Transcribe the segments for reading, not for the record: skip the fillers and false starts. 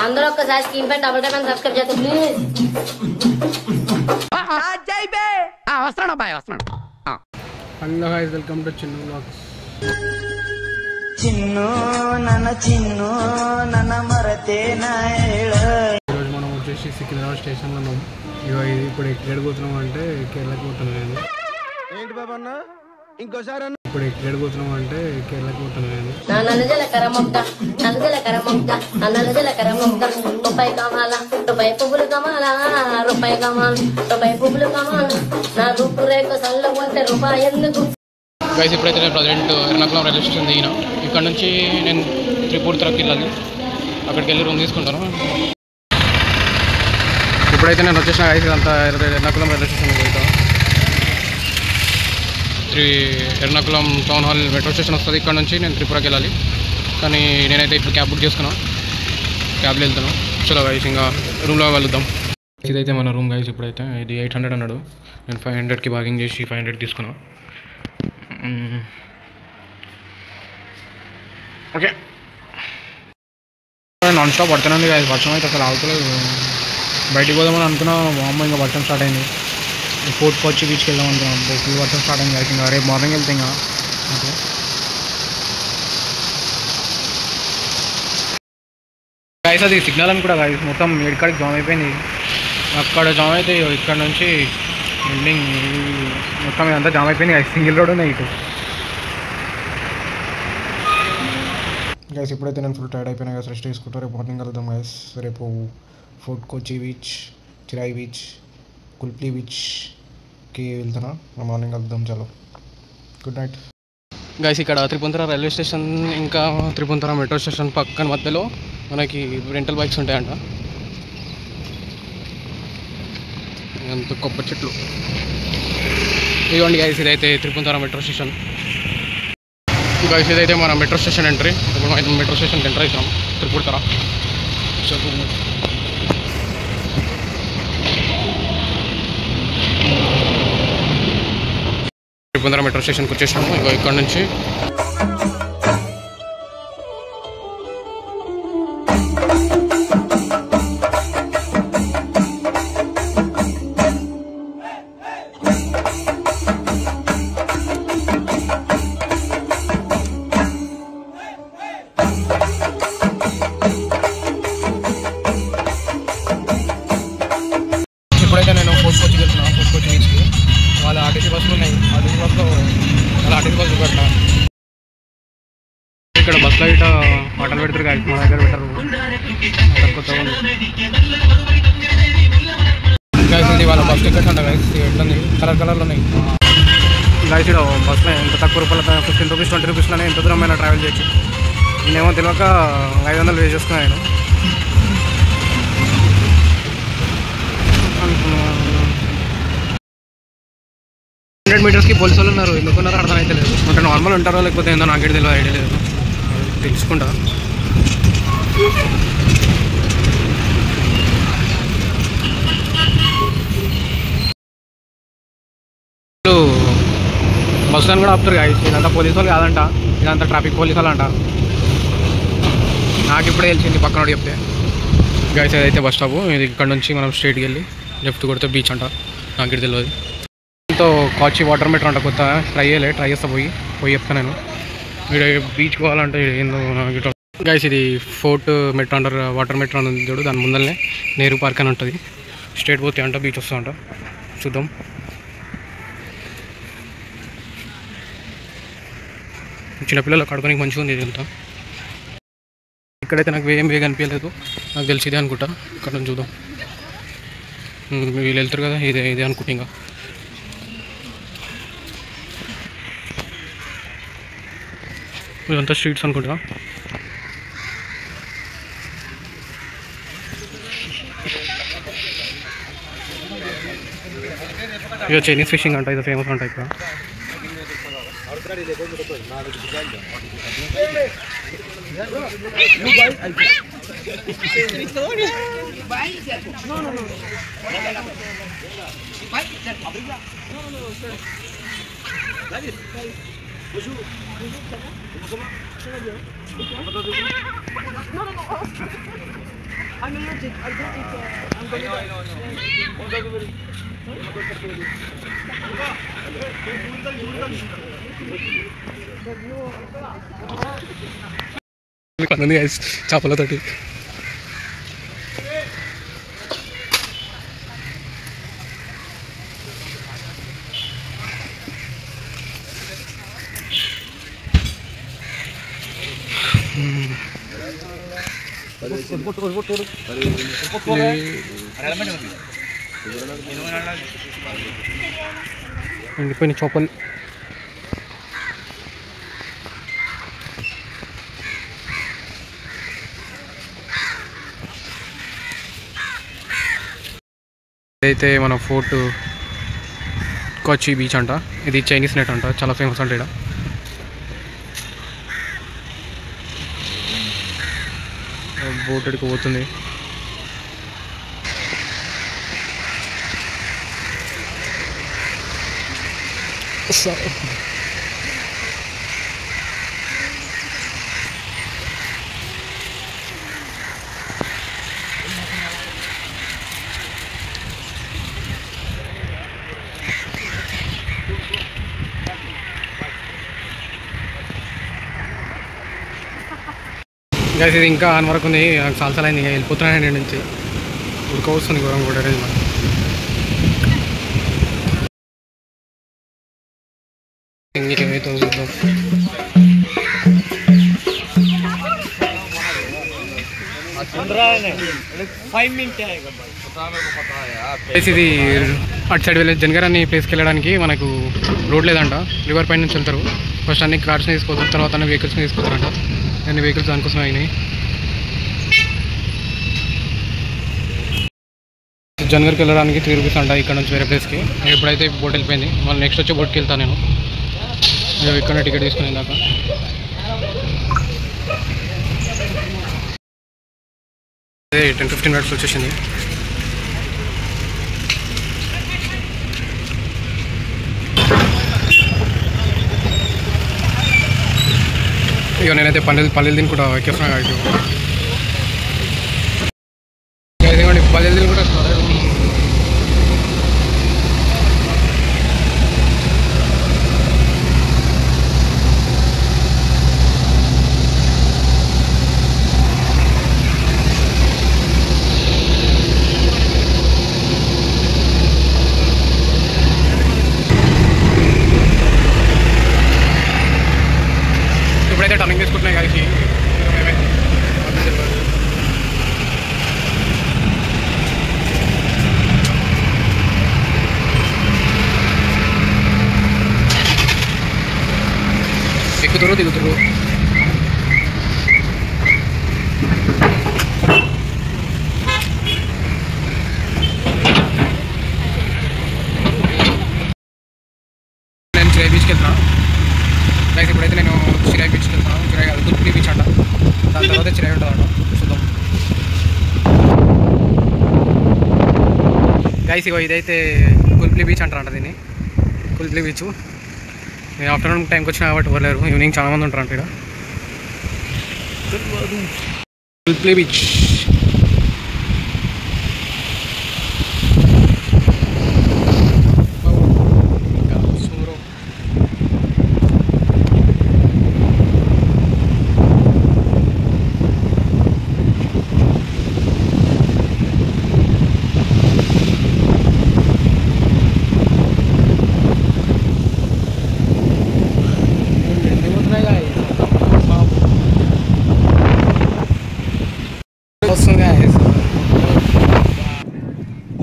అందరూ ఒక్కసారి స్క్రీన్ పై double type subscribe చేస్తే ప్లీజ్. వస్తున్నాడు అబ్బాయి వస్తున్నాడు. Hello guys, welcome to Chinnu vlogs. Chinnu నన్న మరతే నా ఈరోజు మనం వచ్చేసి సికింద్రాబాద్ స్టేషన్లో ఉన్నాం. ఇప్పుడు ఎక్కడ పోతున్నాం అంటే కేరళకి పోతున్నాం. ఏంటి బాబా అన్న ఇంకోసారి ఇప్పుడు ఎక్కడ పోతున్నాం అంటే కేరళకి పోతున్నాం. రూపాయి కమాలా రూపాయి పువ్వులు కమాలా రూపాయి కమాల్ రూపాయి పువ్వులు కమాల్ నా రూపు రేఖ సల్ల ఉంటే రూపాయి ఎందుకు. గైస్ ఇప్పుడైతే నేను ప్రజెంట్ ఎర్నాకుళం రైల్వే స్టేషన్ దిగిన. ఇక్కడ నుంచి నేను త్రిపురకి వెళ్ళాలి. అక్కడికి వెళ్ళి రూమ్ తీసుకుంటాను. ఇప్పుడైతే నేను వచ్చేసిన గైస్ అంతా ఎర్నాకుళం రైల్వే స్టేషన్కి వెళ్తాను. Ernakulam town hall metro station వస్తుంది. ఇక్కడ నుంచి నేను త్రిపురకి వెళ్ళాలి. కానీ నేనైతే ఇప్పుడు క్యాబ్ బుక్ చేసుకున్నాను. క్యాబ్లో వెళ్తాను. చలో గైస్ ఇంకా రూమ్లో వెళ్దాం. ఇదైతే మన రూమ్ గైస్. ఇప్పుడైతే ఇది 800 అన్నాడు. నేను 500కి బార్గింగ్ చేసి 500 తీసుకున్నాను. ఓకే, నాన్ స్టాప్ పడుతుంది గైస్. వర్షం అయితే అసలు ఆగుతలేదు. బయటికి పోదామని అనుకున్నా, అమ్మ ఇంకా వర్షం స్టార్ట్ అయింది. ఫోర్ట్ కొచ్చి బీచ్కి వెళ్దాం అనుకున్నాం. ఫుల్ వర్షం స్టార్ట్ అయింది గైస్. ఇంకా రేపు మార్నింగ్ వెళ్తే ఇంకా ఓకే. గైస్ అది సిగ్నల్ అని కూడా గైస్ మొత్తం ఎక్కడికి జామ్ అయిపోయింది. అక్కడ జామ్ అయితే ఇక్కడ నుంచి బిల్డింగ్ మొత్తం ఇదంతా జామ్ అయిపోయింది గైస్. సింగిల్ రోడ్ ఉన్నాయి ఇటు గైస్. ఇప్పుడైతే నేను ఫుల్ టైర్డ్ అయిపోయినా గైస్. రెస్ట్ తీసుకుంటా. రేపు మార్నింగ్ వెళ్దాం గైస్. రేపు ఫోర్ట్ కొచ్చి బీచ్, చిరాయి బీచ్, కుల్ప్లీ బీచ్కి వెళ్తున్నా. మార్నింగ్ వెళ్దాం. చలో, గుడ్ నైట్ గైస్. ఇక్కడ త్రిపుంతర రైల్వే స్టేషన్ ఇంకా త్రిపుంతర మెట్రో స్టేషన్ పక్కన మధ్యలో మనకి రెంటల్ బైక్స్ ఉంటాయంట. అంత కొబ్బరి చెట్లు ఇవ్వండి గైస్. ఇదైతే త్రిపుంతర మెట్రో స్టేషన్ గైస్. ఇదైతే మన మెట్రో స్టేషన్ ఎంట్రీ. ఇప్పుడు మనం మెట్రో స్టేషన్కి ఎంటర్ అవుతాం త్రిపురతర. త్రిపుంతర మెట్రో స్టేషన్కి వచ్చేసాము. ఇక ఇక్కడ నుంచి ఇప్పుడైతే నేను ఫోర్ట్ కొచ్చికి వెళ్తున్నాను. ఫోర్ట్ కొచ్చి బీచ్కి. వాళ్ళ ఆర్టీసీ బస్సులు ఉన్నాయి. ఆర్టీసీ బస్సులో వాళ్ళ ఆర్టీసీ బస్సు పెట్టా. ఇక్కడ బస్సులో ఇట పాటలు పెడతారు కాదు, మా దగ్గర పెట్టరు. కొత్తగా గైస్ ఇది వాళ్ళ బస్ టికెట్స్ అంట గైస్. ఎట్లుంది, కలర్ కలర్లు ఉన్నాయి గైస్. ఇక్కడ బస్సులో ఎంత తక్కువ రూపాయలు, 15 రూపీస్ 20 రూపీస్లోనే ఎంత దూరమైనా ట్రావెల్ చేయొచ్చు. నేనేమో తెలియక 500 వే చేసుకున్నాను. 100 మీటర్స్కి పోలీసు వాళ్ళు ఉన్నారు. ఎందుకున్నారో అర్థమైతే లేదు. అంటే నార్మల్ ఉంటారో లేకపోతే ఏందో నాకే తెలియదు, ఐడియా లేదు. తెలుసుకుంటా. బస్సులను కూడా ఆపుతారు గాయస్. ఇదంతా పోలీసు వాళ్ళు కాదంట, ఇదంతా ట్రాఫిక్ పోలీసు వాళ్ళు అంట. నాకు ఇప్పుడే తెలిసింది పక్కన చెప్తే. గాయస్ ఏదైతే బస్ స్టాప్ ఇది. ఇక్కడ నుంచి మనం స్ట్రైట్కి వెళ్ళి లెఫ్ట్ కొడితే బీచ్ అంట. నాకు ఇది తెలియదు. తో కాచి వాటర్ మీటర్ అంట. కొత్త ట్రై చేస్తా పోయి చెప్తాను నేను. ఇక్కడ బీచ్ పోవాలంటే ఏందో నాకు. గైస్ ఇది ఫోర్ట్ మెట్రో అంటారు, వాటర్ మెట్రో అని చూడు. దాని ముందరనే నెహ్రూ పార్క్ అని ఉంటుంది. స్ట్రైట్ పోతే అంట బీచ్ వస్తా అంట. చూద్దాం. చిన్నపిల్లలకు ఆడుకోనికి మంచిగా ఉంది ఇదంతా. ఇక్కడైతే నాకు ఏం వేగా అనిపించలేదు. నాకు తెలిసి ఇదే అనుకుంటా. ఇక్కడ నుంచి చూద్దాం. వీళ్ళు వెళ్తారు కదా, ఇదే అనుకుంటా. ఇంకా ఇదంతా స్ట్రీట్స్ అనుకుంటా. ఇక చైనీస్ ఫిషింగ్ అంట. ఇది ఫేమస్ అంట ఇక్కడ. పనుంది గైస్ చేపలతోటి. ఎండిపోయిన చేపలు. ఇదైతే మన ఫోర్ట్ కొచ్చి బీచ్ అంట. ఇది చైనీస్ నెట్ అంట, చాలా ఫేమస్ అంట ఇక్కడ. బోట్ ఎడుకు పోతుంది. గైస్ ఇది ఇంకా ఆన్ వరకు ఉంది. నాకు చాలా అయింది, వెళ్ళిపోతున్నాను నేను నుంచి. ఉడక వస్తుంది ఘోరం కూడా. ఇంకేమైతే చూద్దాం. ఇది అటు సైడ్ వెళ్ళే జనగర్ అనే ప్లేస్కి వెళ్ళడానికి మనకు రోడ్ లేదంట. రివర్ పైన నుంచి వెళ్తారు. ఫస్ట్ అన్ని కార్స్ని తీసుకొస్తారు, తర్వాత అన్ని వెహికల్స్ని తీసుకొస్తారంట. అన్ని వెహికల్స్ దానికోసం అయినాయి. జనగర్కి వెళ్ళడానికి 3 రూపీస్ అంట ఇక్కడ నుంచి వేరే ప్లేస్కి. ఎప్పుడైతే బోట్ వెళ్ళిపోయింది, మళ్ళీ నెక్స్ట్ వచ్చే బోట్కి వెళ్తాను నేను. ఇక్కడ టికెట్ తీసుకునే దాకా. అదే 10-15 మినిట్స్ వచ్చేసింది. ఇక నేనైతే పల్లెలు తిని కూడా ఎక్కేస్తున్నా. ఇదిగోండి పల్లెలు తిని కూడా వస్తున్నారు. ఇప్పుడైతే టర్నింగ్ తీసుకుంటున్నాయి కలిసి. ఎక్కుతురు దిగుతురు. నేను చిరాయి బీచ్కి వెళ్తున్నాను. లైక్ ఇప్పుడైతే నేను చిరాయి బీచ్కి వెళ్తున్నాను. చిరాయి కాదు, కుల్పి బీచ్ అంట. దాని తర్వాత చిరాయి ఉంటుందంట. చూద్దాం గైస్. ఇగో ఇదైతే కుల్పి బీచ్ అంటారంట దీన్ని. కుల్పి బీచ్. నేను ఆఫ్టర్నూన్ టైంకి వచ్చినా కాబట్టి పోలేరు. ఈవినింగ్ చాలా మంది ఉంటారంట ఇక్కడ. కుల్పి beach.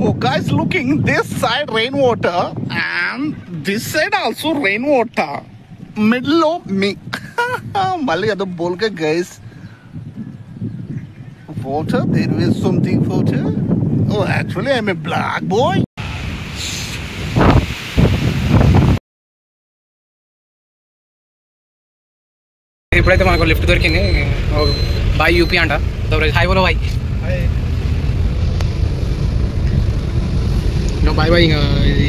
Oh, guys, looking this side rainwater and this side also rainwater. Middle of me. Mali ado bolke guys. Water, there is something water. Oh, actually I'm a black boy. ఇప్పుడైతే మనకు lift దొరికింది. బాయ్ యూపీ అంట. Hi బోలో బాయ్. Bye bye. ఇంకా ఇది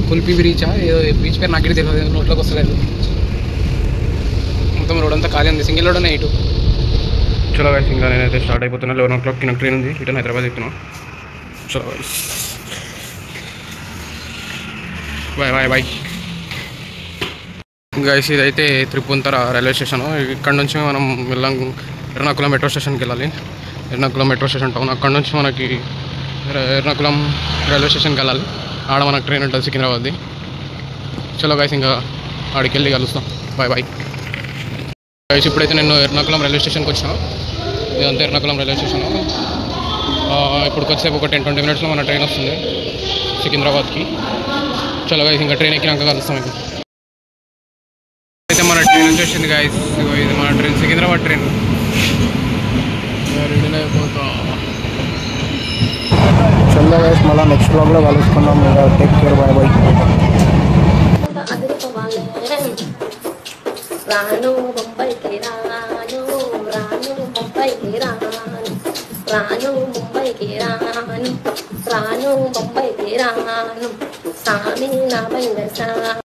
కుల్పి బీచా ఏదో బీచ్ పేరు నాకు తెలియదు, నోట్లోకి వస్తలేదు. మొత్తం రోడ్ అంతా ఖాళీ ఉంది. సింగిల్ రోడ్ ఉన్నాయి. ఇటు చలో గైస్ ఇంకా నేనైతే స్టార్ట్ అయిపోతున్నా. 11 o'clock నాకు ట్రైన్ ఉంది, రిటర్న్ హైదరాబాద్ ఎక్కుతున్నా. చలో guys, bye bye bye guys. ఇదైతే త్రిపుంతర రైల్వే స్టేషన్. ఇక్కడ నుంచి మనం ఎర్నాకుళం మెట్రో స్టేషన్కి వెళ్ళాలి. Ernakulam metro station town. అక్కడ నుంచి మనకి ఎర్నాకుళం రైల్వే స్టేషన్కి వెళ్ళాలి. ఆడ మనకు ట్రైన్ ఉంటుంది సికింద్రాబాద్ది. చలో గైస్ ఇంకా ఆడికి వెళ్ళి కలుస్తాం. Bye bye guys. ఇప్పుడైతే నేను ఎర్నాకుళం రైల్వే స్టేషన్కి వచ్చాను. ఇదంతా ఎర్నాకుళం రైల్వే స్టేషన్. ఇప్పుడు కొద్దిసేపు ఒక 10-20 minutesలో మన ట్రైన్ వస్తుంది సికింద్రాబాద్కి. చలో గైస్ ఇంకా ట్రైన్ ఎక్కినాక కలుస్తాం. మీకు అయితే మన ట్రైన్ వచ్చేసింది గైస్. ఇది మన ట్రైన్, సికింద్రాబాద్ ట్రైన్. రెడీ అయిపోతా. చలో గైస్, మళ్ళీ నెక్స్ట్ బ్లాగ్లో కలుసుకుందాం. Take care, bye bye. రాను ముంబైకి రాను, రాను ముంబైకి రాను, రాను ముంబైకి రాను, రాను ముంబైకి రాను, స్వామి నా బంగ